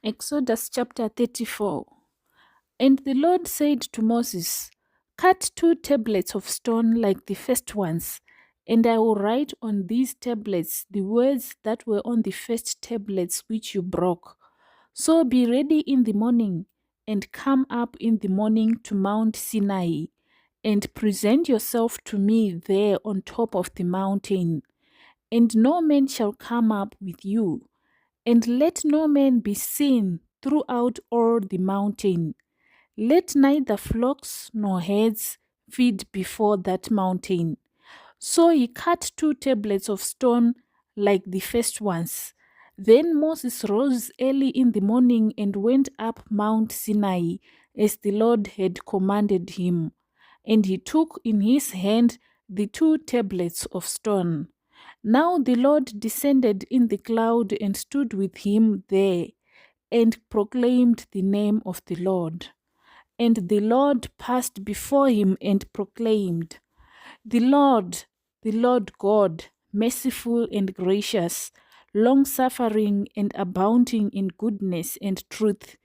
Exodus chapter 34. And the Lord said to Moses, Cut 2 tablets of stone like the first ones, and I will write on these tablets the words that were on the first tablets which you broke. So be ready in the morning, and come up in the morning to Mount Sinai, and present yourself to me there on top of the mountain. And no man shall come up with you, and let no man be seen throughout all the mountain. Let neither flocks nor herds feed before that mountain. So he cut 2 tablets of stone like the first ones. Then Moses rose early in the morning and went up Mount Sinai as the Lord had commanded him. And he took in his hand the 2 tablets of stone. Now the Lord descended in the cloud and stood with him there, and proclaimed the name of the Lord. And the Lord passed before him and proclaimed, the Lord God, merciful and gracious, long-suffering and abounding in goodness and truth,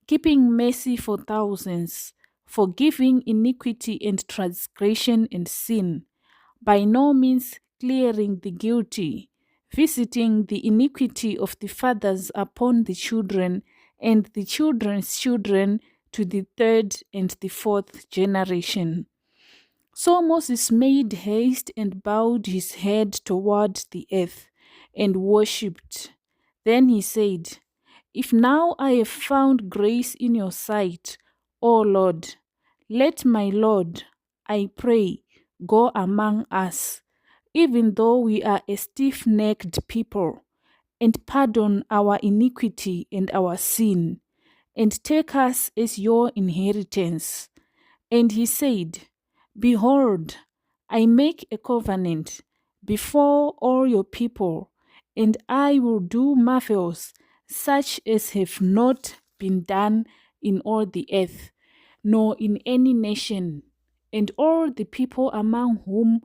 keeping mercy for thousands, forgiving iniquity and transgression and sin, by no means clearing the guilty, visiting the iniquity of the fathers upon the children and the children's children to the third and the fourth generation. So Moses made haste and bowed his head toward the earth and worshipped. Then he said, If now I have found grace in your sight, O Lord, let my Lord, I pray, go among us, even though we are a stiff-necked people, and pardon our iniquity and our sin, and take us as your inheritance. And he said, Behold, I make a covenant before all your people, and I will do marvels such as have not been done in all the earth, nor in any nation. And all the people among whom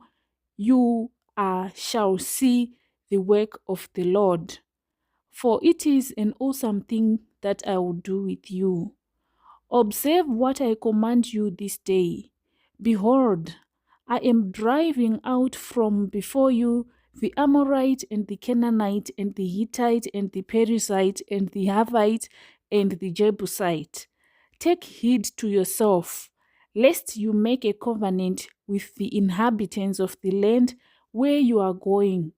you are shall see the work of the Lord. For it is an awesome thing that I will do with you. Observe what I command you this day. Behold, I am driving out from before you the Amorite and the Canaanite and the Hittite and the Perizzite and the Hivite and the Jebusite. Take heed to yourself, lest you make a covenant with the inhabitants of the land where you are going,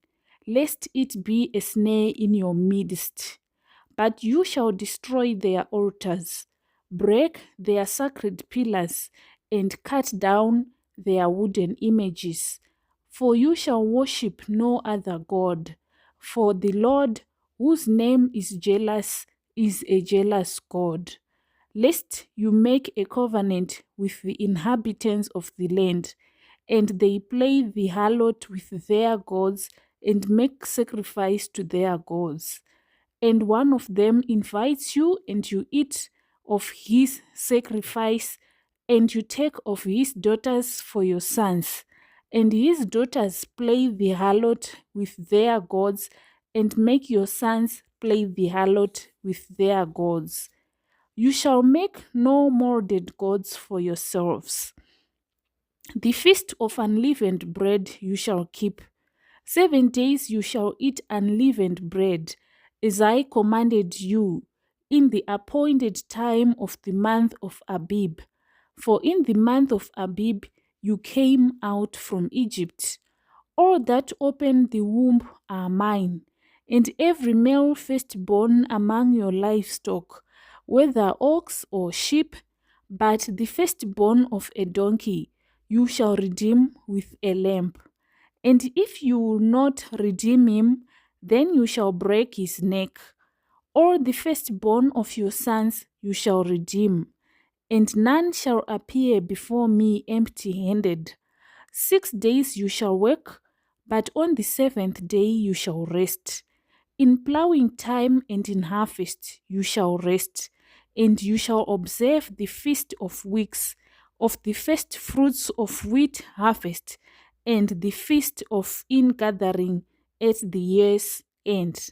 lest it be a snare in your midst. But you shall destroy their altars, break their sacred pillars, and cut down their wooden images. For you shall worship no other God. For the Lord, whose name is jealous, is a jealous God. Lest you make a covenant with the inhabitants of the land, and they play the harlot with their gods, and make sacrifice to their gods. And one of them invites you, and you eat of his sacrifice, and you take of his daughters for your sons, and his daughters play the harlot with their gods, and make your sons play the harlot with their gods. You shall make no more dead gods for yourselves. The feast of unleavened bread you shall keep. 7 days you shall eat unleavened bread, as I commanded you, in the appointed time of the month of Abib. For in the month of Abib you came out from Egypt. All that open the womb are mine, and every male firstborn among your livestock, whether ox or sheep, but the firstborn of a donkey you shall redeem with a lamb. And if you will not redeem him, then you shall break his neck. All the firstborn of your sons you shall redeem, and none shall appear before me empty-handed. 6 days you shall work, but on the seventh day you shall rest. In plowing time and in harvest you shall rest, and you shall observe the feast of weeks, of the first fruits of wheat harvest, and the feast of ingathering at the year's end.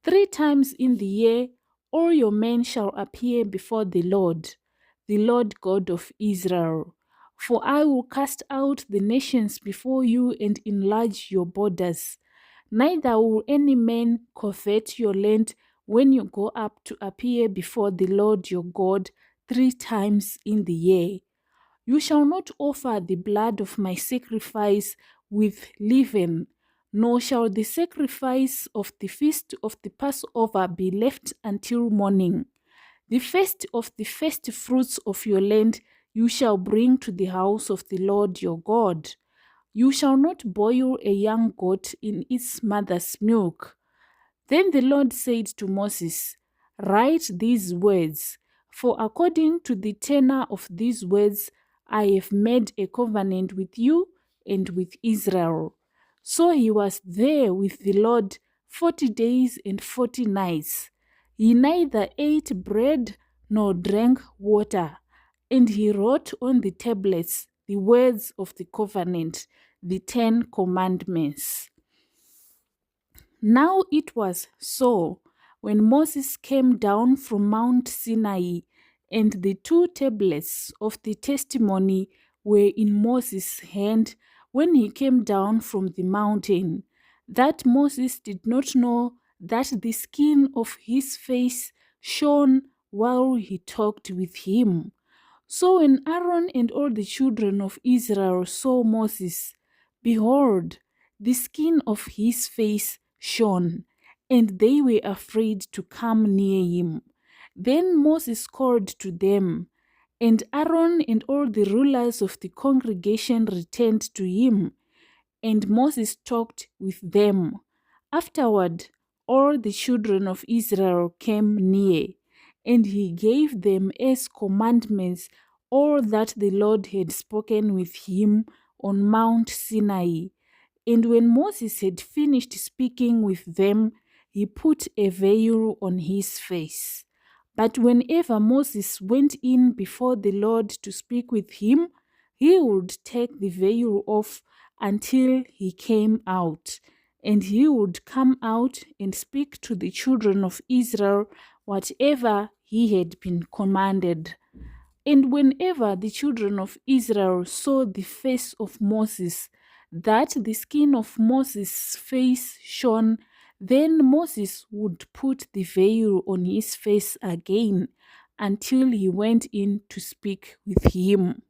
3 times in the year all your men shall appear before the Lord God of Israel. For I will cast out the nations before you and enlarge your borders. Neither will any man covet your land when you go up to appear before the Lord your God 3 times in the year. You shall not offer the blood of my sacrifice with leaven, nor shall the sacrifice of the feast of the Passover be left until morning. The first of the first fruits of your land you shall bring to the house of the Lord your God. You shall not boil a young goat in its mother's milk. Then the Lord said to Moses, Write these words, for according to the tenor of these words I have made a covenant with you and with Israel. So he was there with the Lord 40 days and 40 nights. He neither ate bread nor drank water, and he wrote on the tablets the words of the covenant, the 10 commandments. Now it was so, when Moses came down from Mount Sinai, and the 2 tablets of the testimony were in Moses' hand when he came down from the mountain, that Moses did not know that the skin of his face shone while he talked with him. So when Aaron and all the children of Israel saw Moses, behold, the skin of his face shone, and they were afraid to come near him. Then Moses called to them, and Aaron and all the rulers of the congregation returned to him, and Moses talked with them. Afterward, all the children of Israel came near, and he gave them as commandments all that the Lord had spoken with him on Mount Sinai. And when Moses had finished speaking with them, he put a veil on his face. But whenever Moses went in before the Lord to speak with him, he would take the veil off until he came out, and he would come out and speak to the children of Israel whatever he had been commanded. And whenever the children of Israel saw the face of Moses, that the skin of Moses' face shone, then Moses would put the veil on his face again until he went in to speak with him.